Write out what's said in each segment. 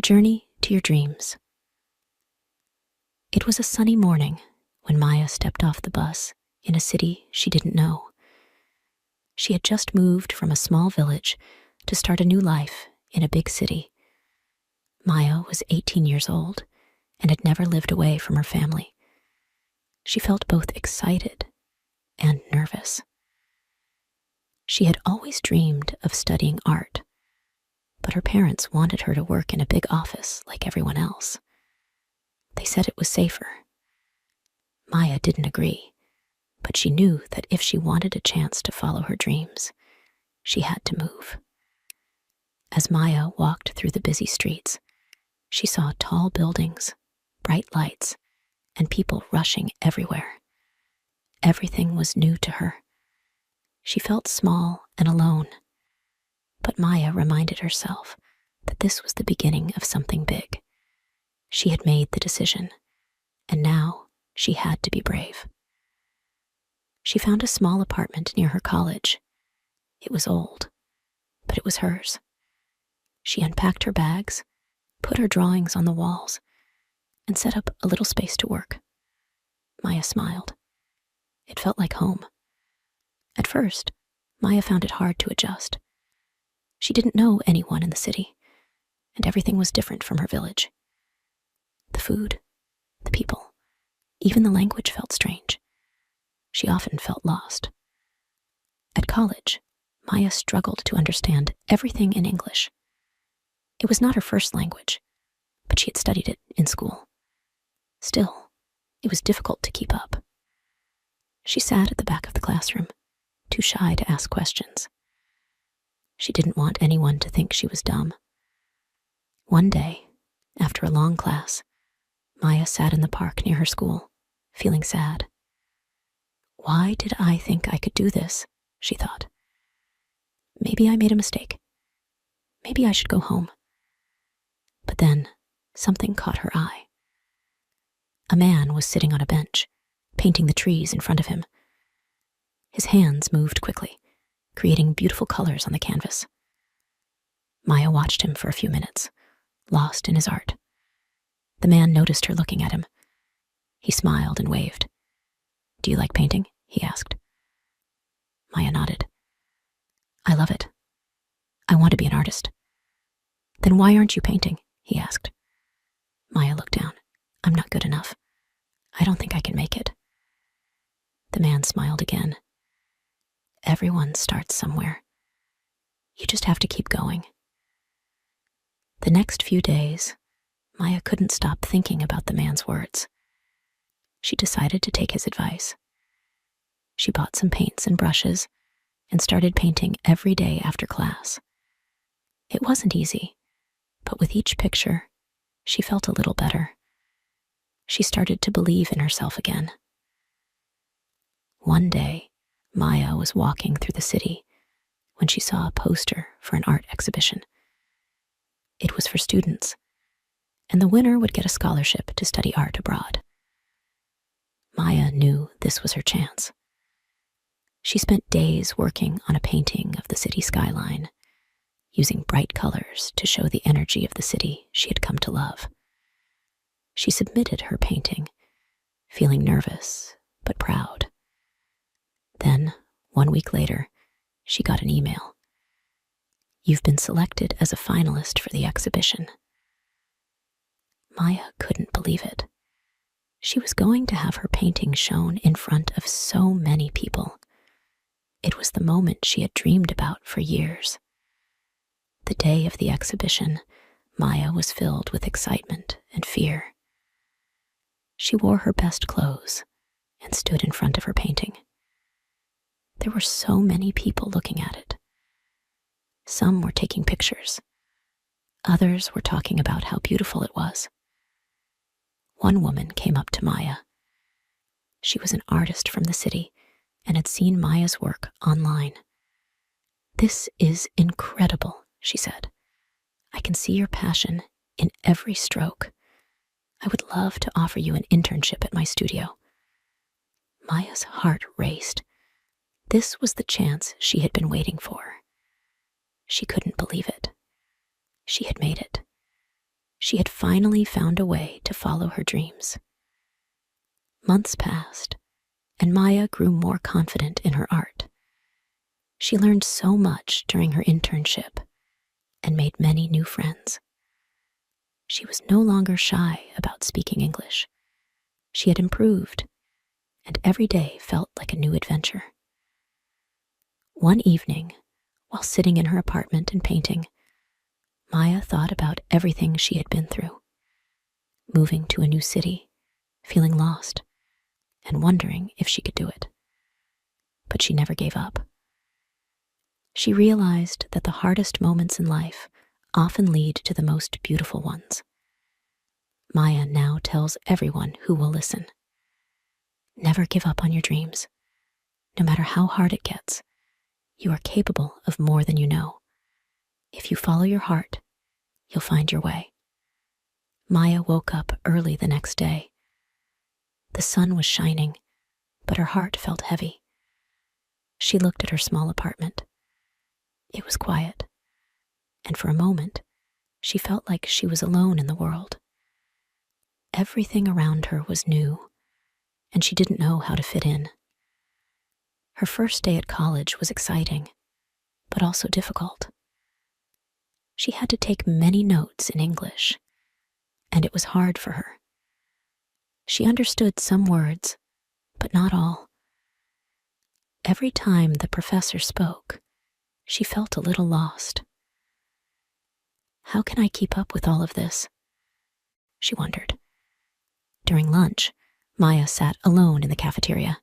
journey to your dreams. It was a sunny morning when Maya stepped off the bus in a city she didn't know. She had just moved from a small village to start a new life in a big city. Maya was 18 years old and had never lived away from her family. She felt both excited and nervous. She had always dreamed of studying art, but her parents wanted her to work in a big office like everyone else. They said it was safer. Maya didn't agree, but she knew that if she wanted a chance to follow her dreams, she had to move. As Maya walked through the busy streets, she saw tall buildings, bright lights, and people rushing everywhere. Everything was new to her. She felt small and alone, but Maya reminded herself that this was the beginning of something big. She had made the decision, and now she had to be brave. She found a small apartment near her college. It was old, but it was hers. She unpacked her bags, put her drawings on the walls, and set up a little space to work. Maya smiled. It felt like home. At first, Maya found it hard to adjust. She didn't know anyone in the city, and everything was different from her village. The food, the people, even the language felt strange. She often felt lost. At college, Maya struggled to understand everything in English. It was not her first language, but she had studied it in school. Still, it was difficult to keep up. She sat at the back of the classroom, too shy to ask questions. She didn't want anyone to think she was dumb. One day, after a long class, Maya sat in the park near her school, feeling sad. Why did I think I could do this? She thought. Maybe I made a mistake. Maybe I should go home. But then, something caught her eye. A man was sitting on a bench, painting the trees in front of him. His hands moved quickly, creating beautiful colors on the canvas. Maya watched him for a few minutes, lost in his art. The man noticed her looking at him. He smiled and waved. "Do you like painting?" he asked. Maya nodded. "I love it. I want to be an artist." "Then why aren't you painting?" he asked. Maya looked down. "I'm not good enough. I don't think I can make it." The man smiled again. "Everyone starts somewhere. You just have to keep going." The next few days, Maya couldn't stop thinking about the man's words. She decided to take his advice. She bought some paints and brushes and started painting every day after class. It wasn't easy, but with each picture, she felt a little better. She started to believe in herself again. One day, Maya was walking through the city when she saw a poster for an art exhibition. It was for students, and the winner would get a scholarship to study art abroad. Maya knew this was her chance. She spent days working on a painting of the city skyline, using bright colors to show the energy of the city she had come to love. She submitted her painting, feeling nervous but proud. Then, 1 week later, she got an email. "You've been selected as a finalist for the exhibition." Maya couldn't believe it. She was going to have her painting shown in front of so many people. It was the moment she had dreamed about for years. The day of the exhibition, Maya was filled with excitement and fear. She wore her best clothes and stood in front of her painting. There were so many people looking at it. Some were taking pictures. Others were talking about how beautiful it was. One woman came up to Maya. She was an artist from the city and had seen Maya's work online. "This is incredible," she said. "I can see your passion in every stroke. I would love to offer you an internship at my studio." Maya's heart raced. This was the chance she had been waiting for. She couldn't believe it. She had made it. She had finally found a way to follow her dreams. Months passed, and Maya grew more confident in her art. She learned so much during her internship and made many new friends. She was no longer shy about speaking English. She had improved, and every day felt like a new adventure. One evening, while sitting in her apartment and painting, Maya thought about everything she had been through. Moving to a new city, feeling lost, and wondering if she could do it. But she never gave up. She realized that the hardest moments in life often lead to the most beautiful ones. Maya now tells everyone who will listen. Never give up on your dreams. No matter how hard it gets, you are capable of more than you know. If you follow your heart, you'll find your way. Maya woke up early the next day. The sun was shining, but her heart felt heavy. She looked at her small apartment. It was quiet, and for a moment, she felt like she was alone in the world. Everything around her was new, and she didn't know how to fit in. Her first day at college was exciting, but also difficult. She had to take many notes in English, and it was hard for her. She understood some words, but not all. Every time the professor spoke, she felt a little lost. How can I keep up with all of this? She wondered. During lunch, Maya sat alone in the cafeteria.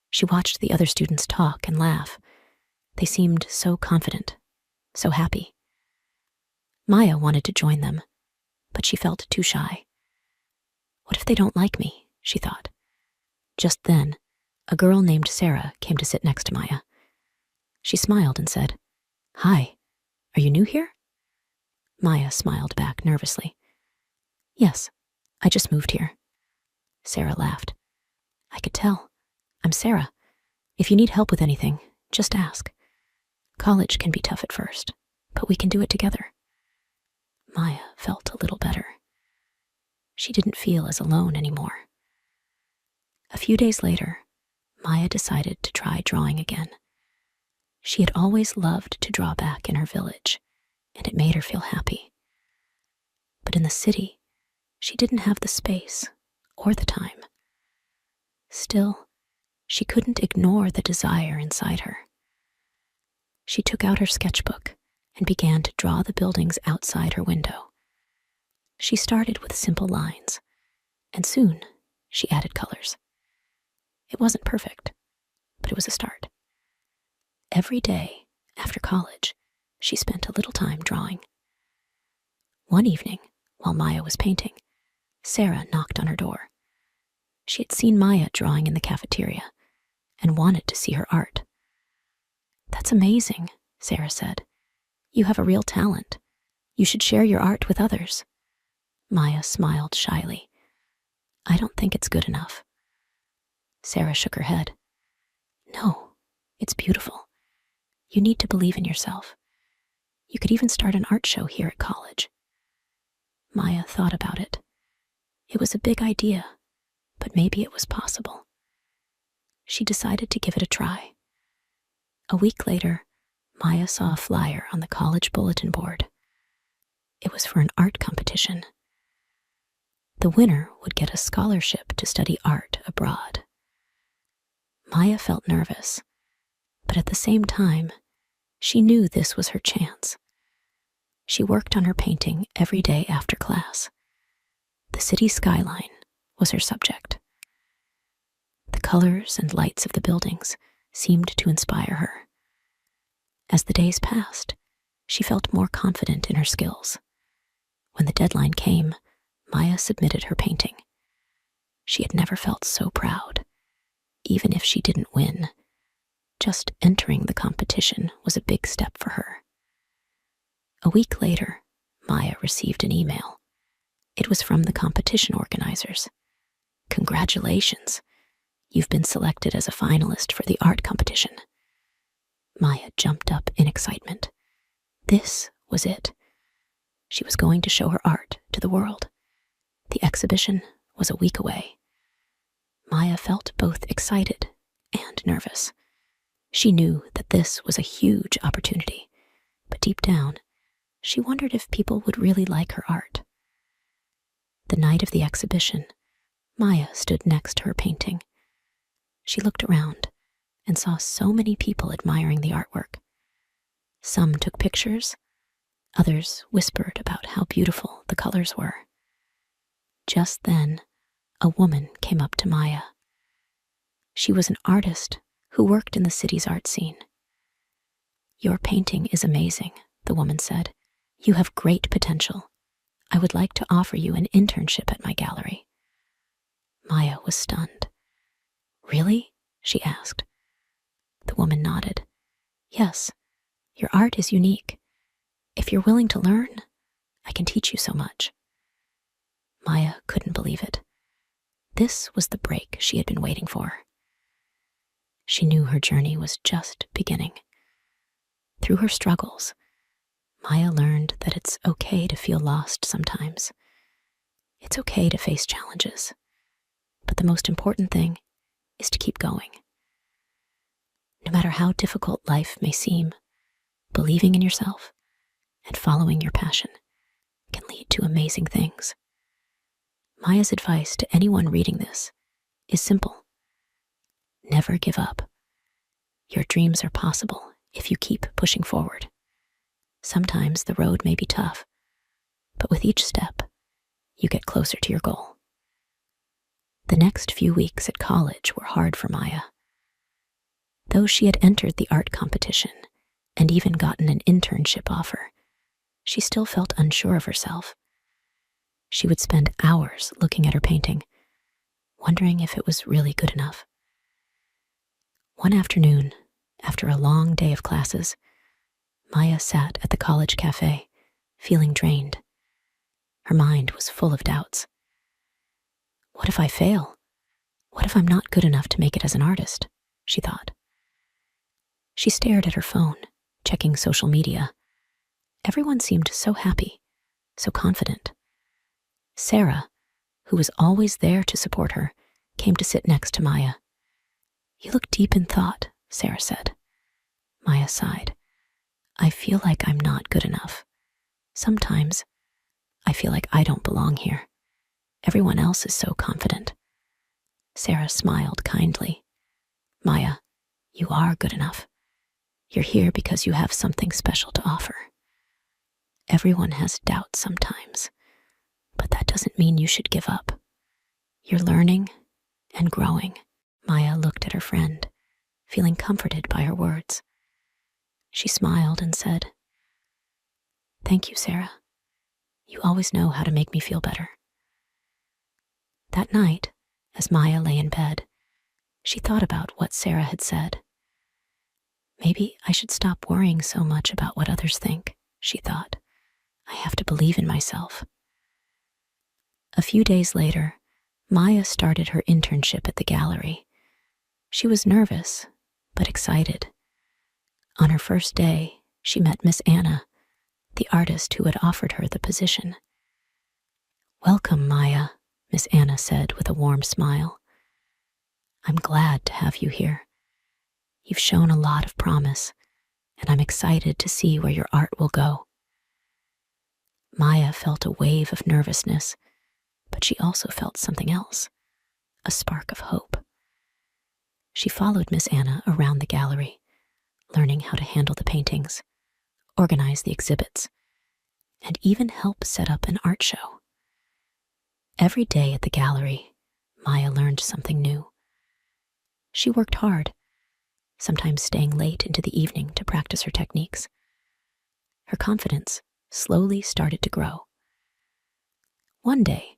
She watched the other students talk and laugh. They seemed so confident, so happy. Maya wanted to join them, but she felt too shy. What if they don't like me? She thought. Just then, a girl named Sarah came to sit next to Maya. She smiled and said, "Hi, are you new here?" Maya smiled back nervously. "Yes, I just moved here." Sarah laughed. "I could tell. I'm Sarah. If you need help with anything, just ask. College can be tough at first, but we can do it together." Maya felt a little better. She didn't feel as alone anymore. A few days later, Maya decided to try drawing again. She had always loved to draw back in her village, and it made her feel happy. But in the city, she didn't have the space or the time. Still, she couldn't ignore the desire inside her. She took out her sketchbook and began to draw the buildings outside her window. She started with simple lines, and soon she added colors. It wasn't perfect, but it was a start. Every day after college, she spent a little time drawing. One evening, while Maya was painting, Sarah knocked on her door. She had seen Maya drawing in the cafeteria and wanted to see her art. "That's amazing," Sarah said. "You have a real talent. You should share your art with others." Maya smiled shyly. "I don't think it's good enough." Sarah shook her head. "No, it's beautiful. You need to believe in yourself. You could even start an art show here at college." Maya thought about it. It was a big idea, but maybe it was possible. She decided to give it a try. A week later, Maya saw a flyer on the college bulletin board. It was for an art competition. The winner would get a scholarship to study art abroad. Maya felt nervous, but at the same time, she knew this was her chance. She worked on her painting every day after class. The city skyline was her subject. The colors and lights of the buildings seemed to inspire her. As the days passed, she felt more confident in her skills. When the deadline came, Maya submitted her painting. She had never felt so proud. Even if she didn't win, just entering the competition was a big step for her. A week later, Maya received an email. It was from the competition organizers. "Congratulations! You've been selected as a finalist for the art competition." Maya jumped up in excitement. This was it. She was going to show her art to the the world. The exhibition was a week away. Maya felt both excited and nervous. She knew that this was a huge opportunity, but deep down, she wondered if people would really like her art. The night of the exhibition, Maya stood next to her painting. She looked around and saw so many people admiring the artwork. Some took pictures, others whispered about how beautiful the colors were. Just then, a woman came up to Maya. She was an artist who worked in the city's art scene. "Your painting is amazing," the woman said. "You have great potential. I would like to offer you an internship at my gallery." Maya was stunned. "Really?" she asked. The woman nodded. "Yes, your art is unique. If you're willing to learn, I can teach you so much." Maya couldn't believe it. This was the break she had been waiting for. She knew her journey was just beginning. Through her struggles, Maya learned that it's okay to feel lost sometimes. It's okay to face challenges. But the most important thing is to keep going. No matter how difficult life may seem, believing in yourself and following your passion can lead to amazing things. Maya's advice to anyone reading this is simple. Never give up. Your dreams are possible if you keep pushing forward. Sometimes the road may be tough, but with each step, you get closer to your goal. The next few weeks at college were hard for Maya. Though she had entered the art competition and even gotten an internship offer, she still felt unsure of herself. She would spend hours looking at her painting, wondering if it was really good enough. One afternoon, after a long day of classes, Maya sat at the college cafe, feeling drained. Her mind was full of doubts. What if I fail? What if I'm not good enough to make it as an artist? She thought. She stared at her phone, checking social media. Everyone seemed so happy, so confident. Sarah, who was always there to support her, came to sit next to Maya. "You look deep in thought," Sarah said. Maya sighed. "I feel like I'm not good enough. Sometimes I feel like I don't belong here. Everyone else is so confident." Sarah smiled kindly. "Maya, you are good enough. You're here because you have something special to offer. Everyone has doubts sometimes, but that doesn't mean you should give up. You're learning and growing." Maya looked at her friend, feeling comforted by her words. She smiled and said, "Thank you, Sarah. You always know how to make me feel better." That night, as Maya lay in bed, she thought about what Sarah had said. "Maybe I should stop worrying so much about what others think," she thought. "I have to believe in myself." A few days later, Maya started her internship at the gallery. She was nervous, but excited. On her first day, she met Miss Anna, the artist who had offered her the position. "Welcome, Maya," Miss Anna said with a warm smile. "I'm glad to have you here. You've shown a lot of promise, and I'm excited to see where your art will go." Maya felt a wave of nervousness, but she also felt something else, a spark of hope. She followed Miss Anna around the gallery, learning how to handle the paintings, organize the exhibits, and even help set up an art show. Every day at the gallery, Maya learned something new. She worked hard, sometimes staying late into the evening to practice her techniques. Her confidence slowly started to grow. One day,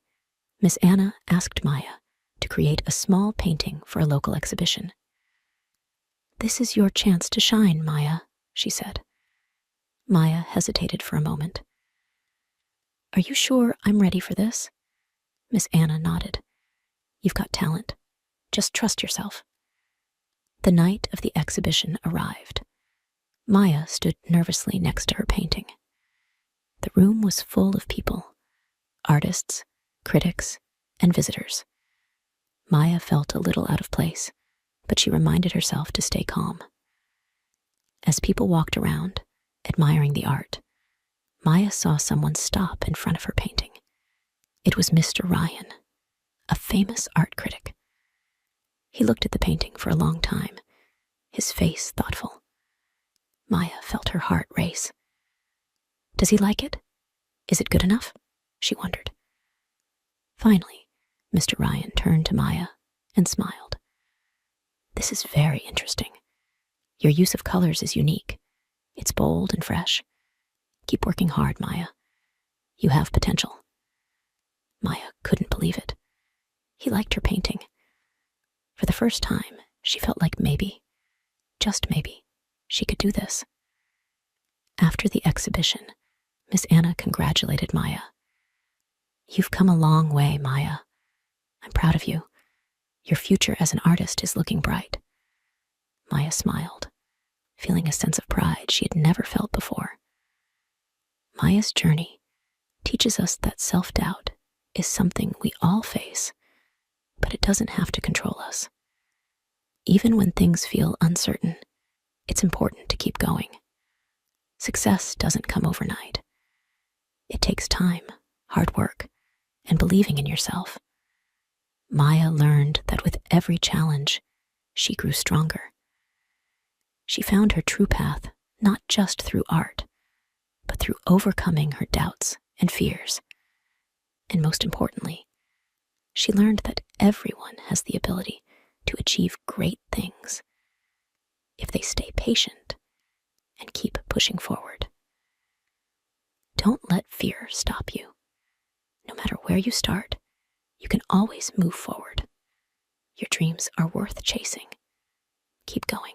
Miss Anna asked Maya to create a small painting for a local exhibition. "This is your chance to shine, Maya," she said. Maya hesitated for a moment. "Are you sure I'm ready for this?" Miss Anna nodded. "You've got talent. Just trust yourself." The night of the exhibition arrived. Maya stood nervously next to her painting. The room was full of people, artists, critics, and visitors. Maya felt a little out of place, but she reminded herself to stay calm. As people walked around, admiring the art, Maya saw someone stop in front of her painting. It was Mr. Ryan, a famous art critic. He looked at the painting for a long time, his face thoughtful. Maya felt her heart race. Does he like it? Is it good enough? She wondered. Finally, Mr. Ryan turned to Maya and smiled. This is very interesting. Your use of colors is unique. It's bold and fresh. Keep working hard, Maya. You have potential. Maya couldn't believe it. He liked her painting. For the first time, she felt like maybe, just maybe, she could do this. After the exhibition, Miss Anna congratulated Maya. You've come a long way, Maya. I'm proud of you. Your future as an artist is looking bright. Maya smiled, feeling a sense of pride she had never felt before. Maya's journey teaches us that self-doubt is something we all face, but it doesn't have to control us. Even when things feel uncertain, it's important to keep going. Success doesn't come overnight. It takes time, hard work, and believing in yourself. Maya learned that with every challenge, she grew stronger. She found her true path not just through art, but through overcoming her doubts and fears. And most importantly, she learned that everyone has the ability to achieve great things if they stay patient and keep pushing forward. Don't let fear stop you. No matter where you start, you can always move forward. Your dreams are worth chasing. Keep going.